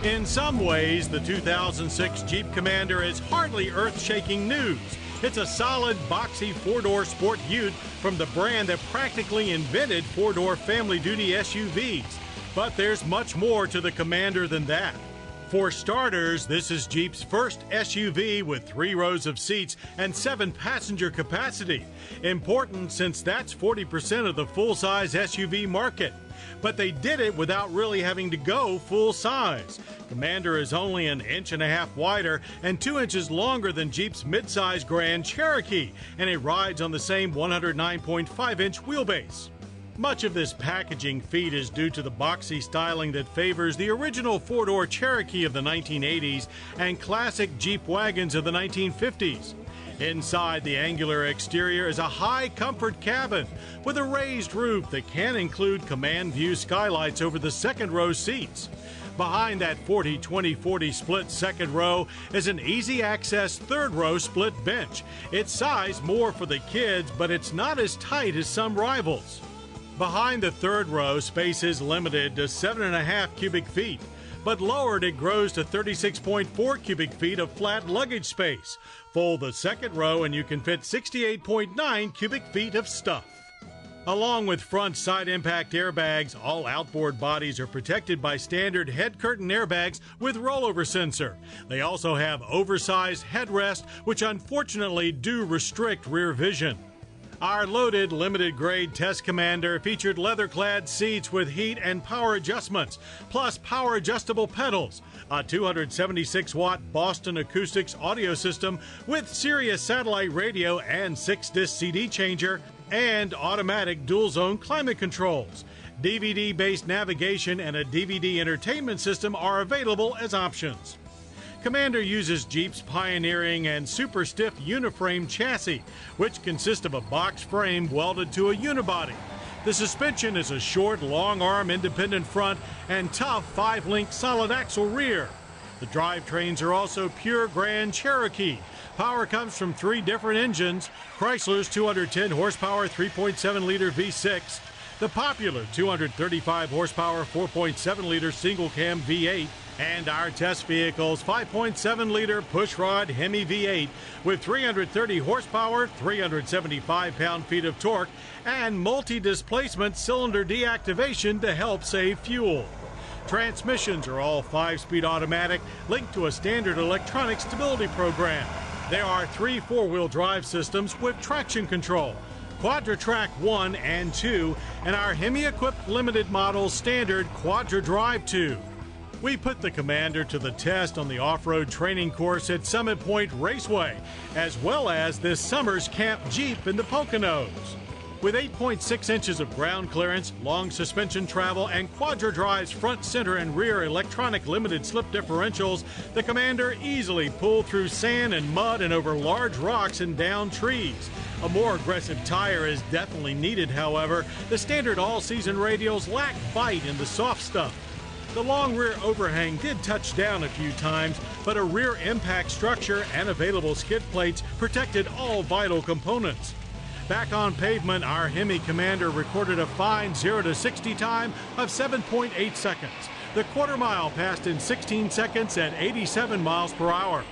In some ways, the 2006 Jeep Commander is hardly earth-shaking news. It's a solid, boxy four-door sport ute from the brand that practically invented four-door family-duty SUVs. But there's much more to the Commander than that. For starters, this is Jeep's first SUV with 3 rows of seats and 7 passenger capacity. Important since that's 40% of the full-size SUV market. But they did it without really having to go full size. Commander is only 1.5 inches wider and 2 inches longer than Jeep's midsize Grand Cherokee, and it rides on the same 109.5-inch wheelbase. Much of this packaging feat is due to the boxy styling that favors the original four-door Cherokee of the 1980s and classic Jeep wagons of the 1950s. Inside the angular exterior is a high comfort cabin with a raised roof that can include command view skylights over the second row seats. Behind that 40-20-40 split second row is an easy access third row split bench. It's sized more for the kids, but it's not as tight as some rivals. Behind the third row, space is limited to 7.5 cubic feet. But lowered, it grows to 36.4 cubic feet of flat luggage space. Fold the second row and you can fit 68.9 cubic feet of stuff. Along with front side impact airbags, all outboard bodies are protected by standard head curtain airbags with rollover sensor. They also have oversized headrest, which unfortunately do restrict rear vision. Our loaded, limited-grade Test Commander featured leather-clad seats with heat and power adjustments, plus power-adjustable pedals, a 276-watt Boston Acoustics audio system with Sirius satellite radio and 6-disc CD changer, and automatic dual-zone climate controls. DVD-based navigation and a DVD entertainment system are available as options. Commander uses Jeep's pioneering and super stiff uniframe chassis, which consists of a box frame welded to a unibody. The suspension is a short, long-arm independent front and tough 5-link solid axle rear. The drivetrains are also pure Grand Cherokee. Power comes from 3 different engines: Chrysler's 210 horsepower 3.7-liter V6, the popular 235 horsepower 4.7-liter single-cam V8, and our test vehicle's 5.7-liter pushrod Hemi V8 with 330 horsepower, 375 pound-feet of torque, and multi-displacement cylinder deactivation to help save fuel. Transmissions are all 5-speed automatic, linked to a standard electronic stability program. There are 3 4-wheel drive systems with traction control, Quadra-Track 1 and 2, and our Hemi-equipped limited model standard Quadra-Drive 2. We put the Commander to the test on the off-road training course at Summit Point Raceway, as well as this summer's Camp Jeep in the Poconos. With 8.6 inches of ground clearance, long suspension travel, and Quadra-Drive's front, center, and rear electronic limited slip differentials, the Commander easily pulled through sand and mud and over large rocks and down trees. A more aggressive tire is definitely needed, however. The standard all-season radials lack bite in the soft stuff. The long rear overhang did touch down a few times, but a rear impact structure and available skid plates protected all vital components. Back on pavement, our Hemi Commander recorded a fine 0 to 60 time of 7.8 seconds. The quarter mile passed in 16 seconds at 87 miles per hour.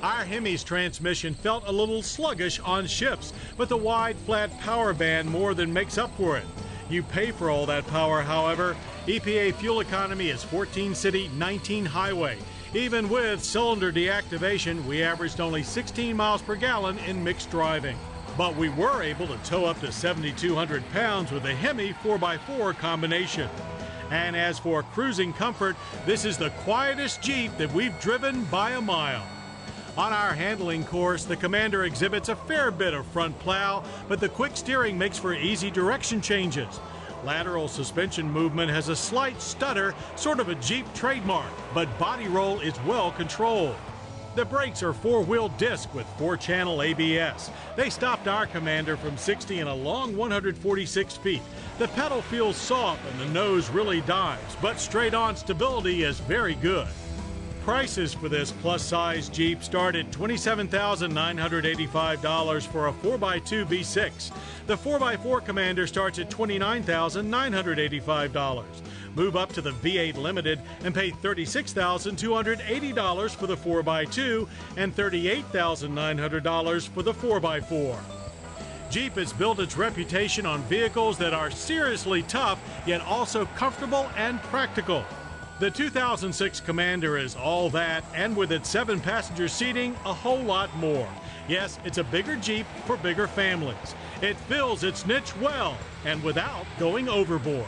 Our Hemi's transmission felt a little sluggish on shifts, but the wide, flat power band more than makes up for it. You pay for all that power, however. EPA fuel economy is 14 city, 19 highway. Even with cylinder deactivation, we averaged only 16 miles per gallon in mixed driving. But we were able to tow up to 7,200 pounds with a Hemi 4x4 combination. And as for cruising comfort, this is the quietest Jeep that we've driven by a mile. On our handling course, the Commander exhibits a fair bit of front plow, but the quick steering makes for easy direction changes. Lateral suspension movement has a slight stutter, sort of a Jeep trademark, but body roll is well controlled. The brakes are 4-wheel disc with 4-channel ABS. They stopped our Commander from 60 in a long 146 feet. The pedal feels soft and the nose really dives, but straight-on stability is very good. Prices for this plus-size Jeep start at $27,985 for a 4x2 V6. The 4x4 Commander starts at $29,985. Move up to the V8 Limited and pay $36,280 for the 4x2 and $38,900 for the 4x4. Jeep has built its reputation on vehicles that are seriously tough, yet also comfortable and practical. The 2006 Commander is all that, and with its 7-passenger seating, a whole lot more. Yes, it's a bigger Jeep for bigger families. It fills its niche well and without going overboard.